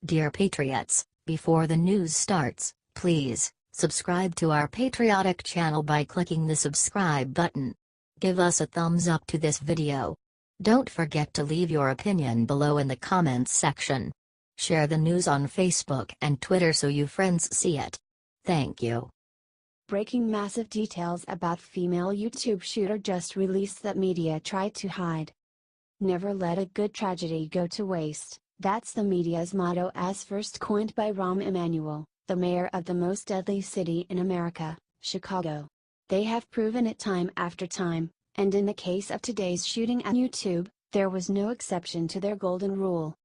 Dear Patriots, before the news starts, please subscribe to our patriotic channel by clicking the subscribe button. Give us a thumbs up to this video. Don't forget to leave your opinion below in the comments section. Share the news on Facebook and Twitter so you friends see it. Thank you. Breaking massive details about female YouTube shooter just released that media tried to hide. Never let a good tragedy go to waste, that's the media's motto as first coined by Rahm Emanuel, the mayor of the most deadly city in America, Chicago. They have proven it time after time, and in the case of today's shooting at YouTube, there was no exception to their golden rule.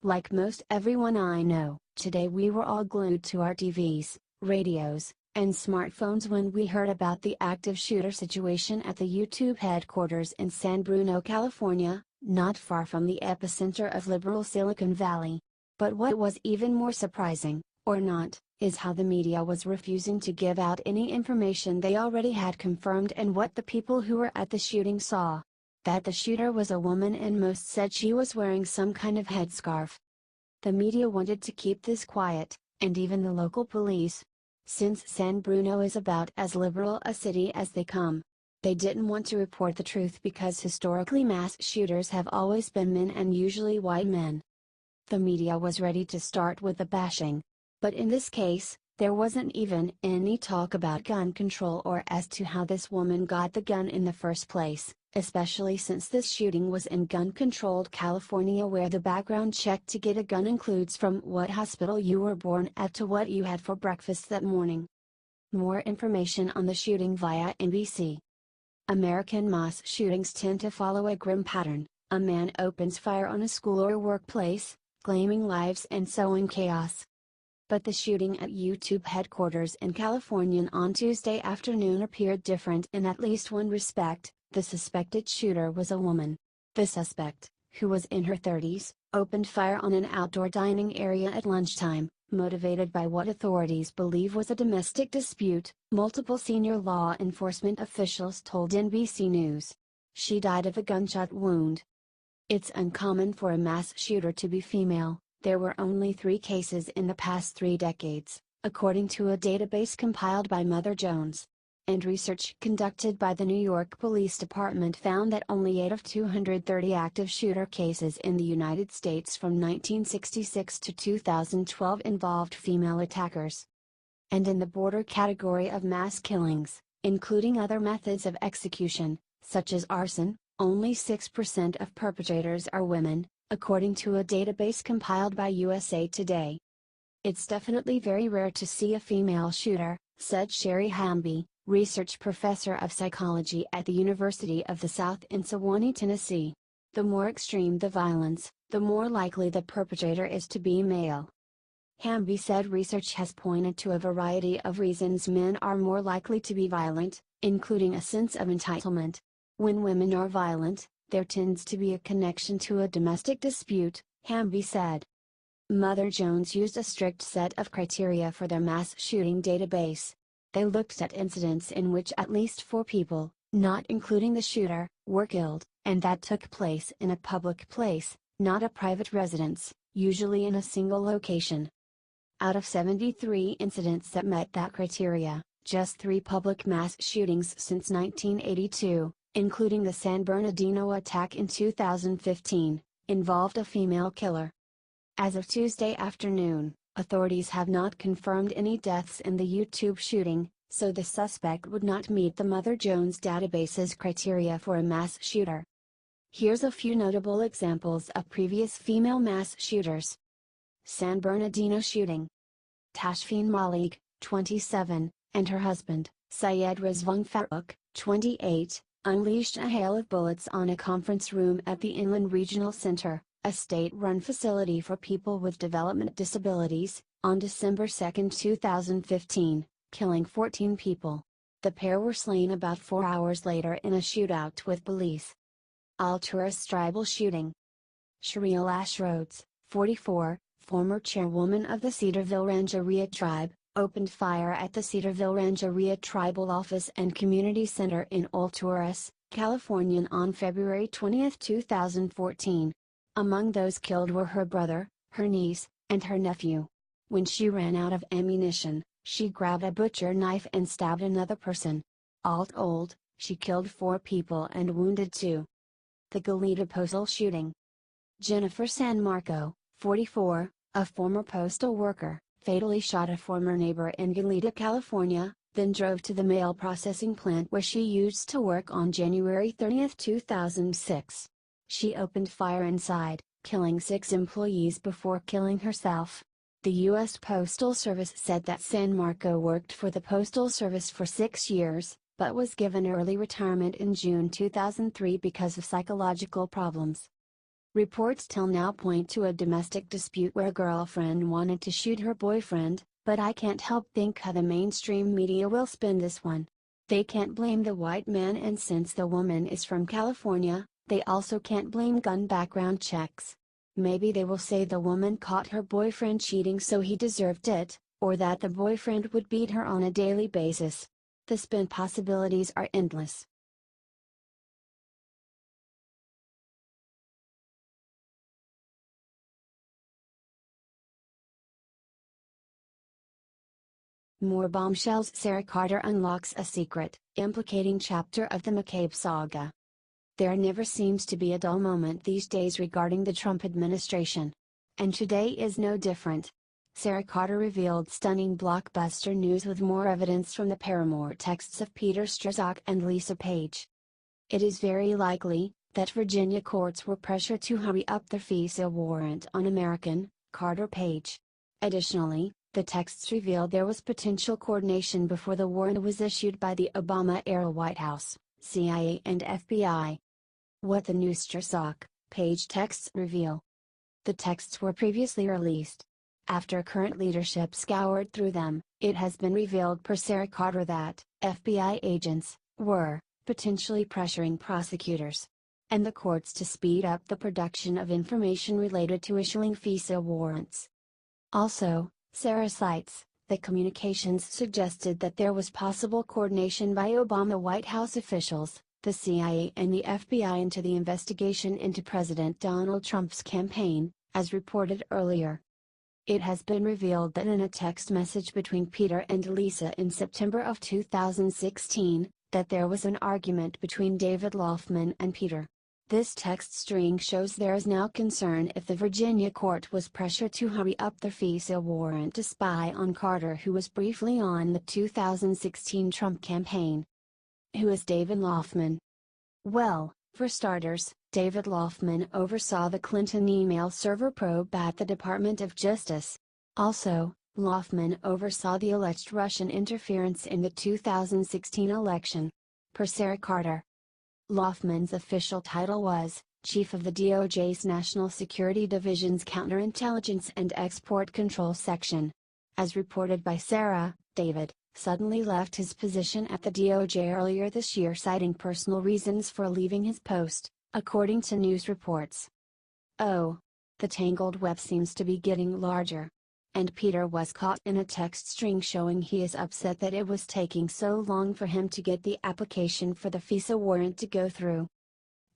Like most everyone I know, today we were all glued to our TVs, radios, and smartphones when we heard about the active shooter situation at the YouTube headquarters in San Bruno, California, not far from the epicenter of liberal Silicon Valley. But what was even more surprising, or not, is how the media was refusing to give out any information they already had confirmed and what the people who were at the shooting saw. That the shooter was a woman and most said she was wearing some kind of headscarf. The media wanted to keep this quiet, and even the local police. Since San Bruno is about as liberal a city as they come. They didn't want to report the truth because historically mass shooters have always been men and usually white men. The media was ready to start with the bashing. But in this case, there wasn't even any talk about gun control or as to how this woman got the gun in the first place, especially since this shooting was in gun-controlled California where the background check to get a gun includes from what hospital you were born at to what you had for breakfast that morning. More information on the shooting via NBC. American mass shootings tend to follow a grim pattern. A man opens fire on a school or workplace, claiming lives and sowing chaos. But the shooting at YouTube headquarters in California on Tuesday afternoon appeared different in at least one respect. The suspected shooter was a woman. The suspect, who was in her 30s, opened fire on an outdoor dining area at lunchtime, motivated by what authorities believe was a domestic dispute, multiple senior law enforcement officials told NBC News. She died of a gunshot wound. It's uncommon for a mass shooter to be female. There were only 3 cases in the past 3 decades, according to a database compiled by Mother Jones. And research conducted by the New York Police Department found that only 8 of 230 active shooter cases in the United States from 1966 to 2012 involved female attackers. And in the border category of mass killings, including other methods of execution, such as arson, only 6% of perpetrators are women, according to a database compiled by USA Today. It's definitely very rare to see a female shooter, said Sherry Hamby, research professor of psychology at the University of the South in Sewanee, Tennessee. The more extreme the violence, the more likely the perpetrator is to be male. Hamby said research has pointed to a variety of reasons men are more likely to be violent, including a sense of entitlement. When women are violent, there tends to be a connection to a domestic dispute, Hamby said. Mother Jones used a strict set of criteria for their mass shooting database. They looked at incidents in which at least 4 people, not including the shooter, were killed, and that took place in a public place, not a private residence, usually in a single location. Out of 73 incidents that met that criteria, just 3 public mass shootings since 1982, including the San Bernardino attack in 2015, involved a female killer. As of Tuesday afternoon, authorities have not confirmed any deaths in the YouTube shooting, so the suspect would not meet the Mother Jones database's criteria for a mass shooter. Here's a few notable examples of previous female mass shooters. San Bernardino shooting. Tashfeen Malik, 27, and her husband, Syed Rizwan Farouk, 28, unleashed a hail of bullets on a conference room at the Inland Regional Center, a state-run facility for people with development disabilities, on December 2, 2015, killing 14 people. The pair were slain about 4 hours later in a shootout with police. Alturas tribal shooting. Shariel Ash Rhodes, 44, former chairwoman of the Cedarville Rancheria tribe, opened fire at the Cedarville Rancheria Tribal Office and Community Center in Alturas, California on February 20, 2014. Among those killed were her brother, her niece, and her nephew. When she ran out of ammunition, she grabbed a butcher knife and stabbed another person. All told, she killed 4 people and wounded 2. The Goleta postal shooting. Jennifer San Marco, 44, a former postal worker, fatally shot a former neighbor in Goleta, California, then drove to the mail processing plant where she used to work on January 30, 2006. She opened fire inside, killing 6 employees before killing herself. The U.S. Postal Service said that San Marco worked for the Postal Service for 6 years, but was given early retirement in June 2003 because of psychological problems. Reports till now point to a domestic dispute where a girlfriend wanted to shoot her boyfriend, but I can't help think how the mainstream media will spin this one. They can't blame the white man, and since the woman is from California, they also can't blame gun background checks. Maybe they will say the woman caught her boyfriend cheating so he deserved it, or that the boyfriend would beat her on a daily basis. The spin possibilities are endless. More bombshells. Sarah Carter unlocks a secret, implicating chapter of the McCabe saga. There never seems to be a dull moment these days regarding the Trump administration. And today is no different. Sarah Carter revealed stunning blockbuster news with more evidence from the Paramore texts of Peter Strzok and Lisa Page. It is very likely that Virginia courts were pressured to hurry up the FISA warrant on American, Carter Page. Additionally, the texts revealed there was potential coordination before the warrant was issued by the Obama-era White House, CIA and FBI. What the new Strzok, Page texts reveal. The texts were previously released. After current leadership scoured through them, it has been revealed per Sarah Carter that FBI agents were potentially pressuring prosecutors and the courts to speed up the production of information related to issuing FISA warrants. Also, Sarah cites, the communications suggested that there was possible coordination by Obama White House officials, the CIA and the FBI into the investigation into President Donald Trump's campaign, as reported earlier. It has been revealed that in a text message between Peter and Lisa in September of 2016, that there was an argument between David Loffman and Peter. This text string shows there is now concern if the Virginia court was pressured to hurry up the FISA warrant to spy on Carter, who was briefly on the 2016 Trump campaign. Who is David Loffman? Well, for starters, David Loffman oversaw the Clinton email server probe at the Department of Justice. Also, Loffman oversaw the alleged Russian interference in the 2016 election. Per Sarah Carter. Loffman's official title was Chief of the DOJ's National Security Division's Counterintelligence and Export Control Section. As reported by Sarah, David suddenly left his position at the DOJ earlier this year, citing personal reasons for leaving his post, according to news reports. Oh. The tangled web seems to be getting larger. And Peter was caught in a text string showing he is upset that it was taking so long for him to get the application for the FISA warrant to go through.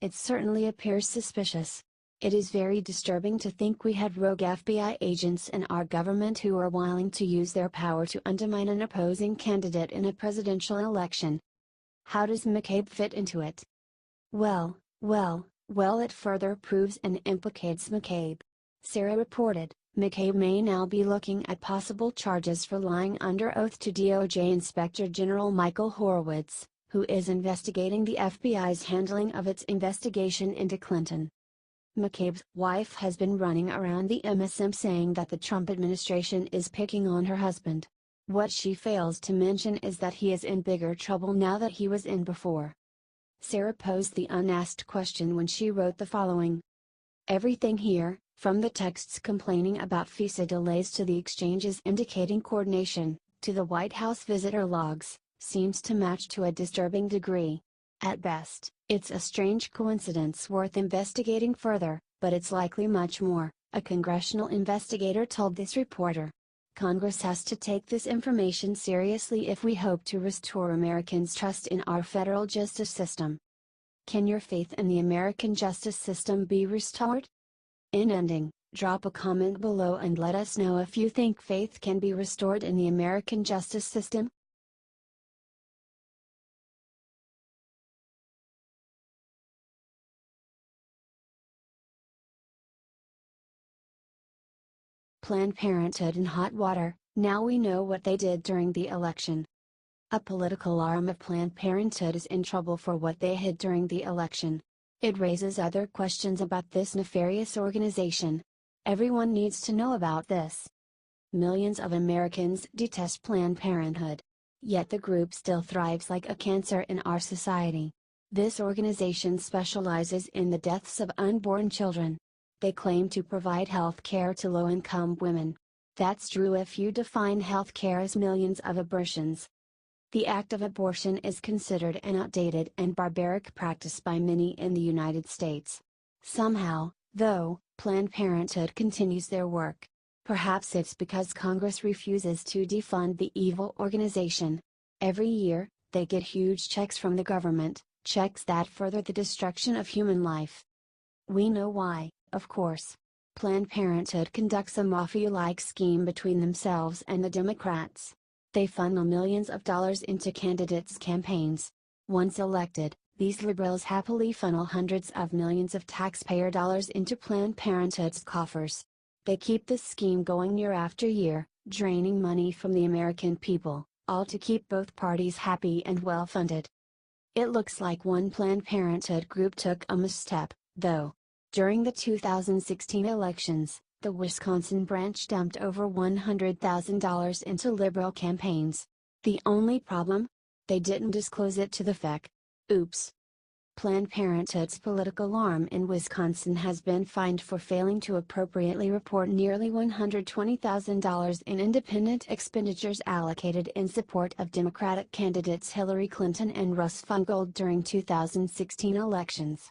It certainly appears suspicious. It is very disturbing to think we had rogue FBI agents in our government who are willing to use their power to undermine an opposing candidate in a presidential election. How does McCabe fit into it? Well, it further proves and implicates McCabe. Sarah reported, McCabe may now be looking at possible charges for lying under oath to DOJ Inspector General Michael Horowitz, who is investigating the FBI's handling of its investigation into Clinton. McCabe's wife has been running around the MSM saying that the Trump administration is picking on her husband. What she fails to mention is that he is in bigger trouble now that he was in before. Sarah posed the unasked question when she wrote the following. Everything here, from the texts complaining about FISA delays to the exchanges indicating coordination, to the White House visitor logs, seems to match to a disturbing degree. At best, it's a strange coincidence worth investigating further, but it's likely much more, a congressional investigator told this reporter. Congress has to take this information seriously if we hope to restore Americans' trust in our federal justice system. Can your faith in the American justice system be restored? In ending, Drop a comment below and let us know if you think faith can be restored in the American justice system. Planned Parenthood in hot water. Now we know what they did during the election. A political arm of Planned Parenthood is in trouble for what they hid during the election. It raises other questions about this nefarious organization. Everyone needs to know about this. Millions of Americans detest Planned Parenthood. Yet the group still thrives like a cancer in our society. This organization specializes in the deaths of unborn children. They claim to provide health care to low-income women. That's true if you define health care as millions of abortions. The act of abortion is considered an outdated and barbaric practice by many in the United States. Somehow, though, Planned Parenthood continues their work. Perhaps it's because Congress refuses to defund the evil organization. Every year, they get huge checks from the government, checks that further the destruction of human life. We know why, of course. Planned Parenthood conducts a mafia-like scheme between themselves and the Democrats. They funnel millions of dollars into candidates' campaigns. Once elected, these liberals happily funnel hundreds of millions of taxpayer dollars into Planned Parenthood's coffers. They keep this scheme going year after year, draining money from the American people, all to keep both parties happy and well-funded. It looks like one Planned Parenthood group took a misstep, though. During the 2016 elections, the Wisconsin branch dumped over $100,000 into liberal campaigns. The only problem? They didn't disclose it to the FEC. Oops. Planned Parenthood's political arm in Wisconsin has been fined for failing to appropriately report nearly $120,000 in independent expenditures allocated in support of Democratic candidates Hillary Clinton and Russ Feingold during 2016 elections.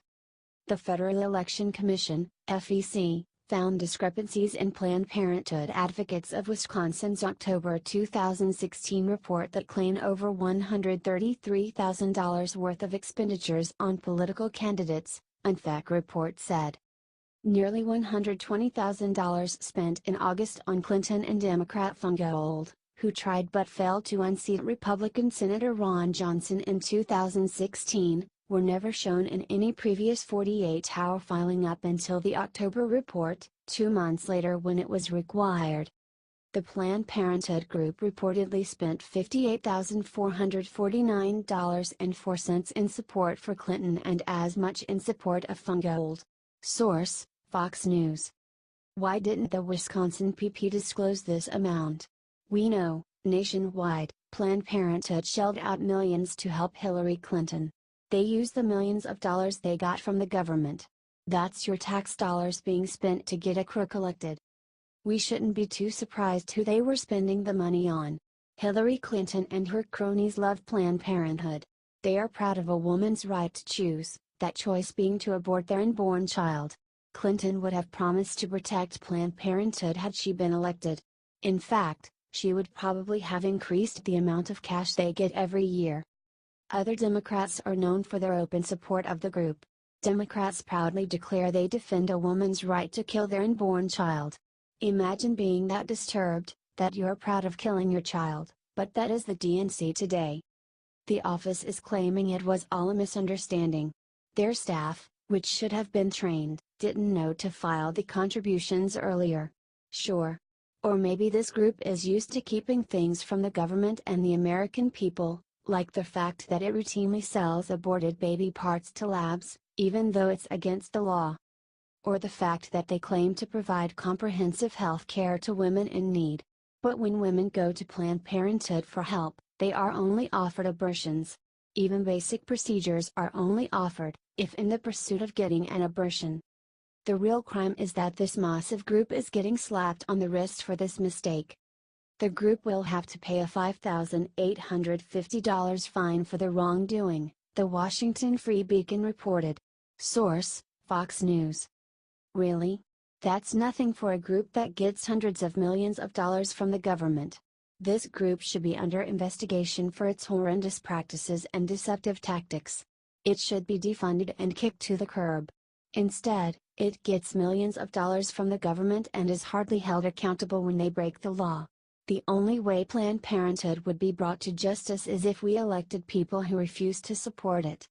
The Federal Election Commission, FEC, found discrepancies in Planned Parenthood advocates of Wisconsin's October 2016 report that claim over $133,000 worth of expenditures on political candidates, an FEC report said. Nearly $120,000 spent in August on Clinton and Democrat Feingold, who tried but failed to unseat Republican Senator Ron Johnson in 2016, were never shown in any previous 48-hour filing up until the October report, 2 months later when it was required. The Planned Parenthood group reportedly spent $58,449.04 in support for Clinton and as much in support of Feingold. Source: Fox News. Why didn't the Wisconsin PP disclose this amount? We know, nationwide, Planned Parenthood shelled out millions to help Hillary Clinton. They used the millions of dollars they got from the government. That's your tax dollars being spent to get a crook elected. We shouldn't be too surprised who they were spending the money on. Hillary Clinton and her cronies love Planned Parenthood. They are proud of a woman's right to choose, that choice being to abort their unborn child. Clinton would have promised to protect Planned Parenthood had she been elected. In fact, she would probably have increased the amount of cash they get every year. Other Democrats are known for their open support of the group. Democrats proudly declare they defend a woman's right to kill their unborn child. Imagine being that disturbed, that you're proud of killing your child, but that is the DNC today. The office is claiming it was all a misunderstanding. Their staff, which should have been trained, didn't know to file the contributions earlier. Sure. Or maybe this group is used to keeping things from the government and the American people, like the fact that it routinely sells aborted baby parts to labs, even though it's against the law. Or the fact that they claim to provide comprehensive health care to women in need. But when women go to Planned Parenthood for help, they are only offered abortions. Even basic procedures are only offered, if in the pursuit of getting an abortion. The real crime is that this massive group is getting slapped on the wrist for this mistake. The group will have to pay a $5,850 fine for the wrongdoing, the Washington Free Beacon reported. Source: Fox News. Really? That's nothing for a group that gets hundreds of millions of dollars from the government. This group should be under investigation for its horrendous practices and deceptive tactics. It should be defunded and kicked to the curb. Instead, It gets millions of dollars from the government and is hardly held accountable when they break the law. The only way Planned Parenthood would be brought to justice is if we elected people who refuse to support it.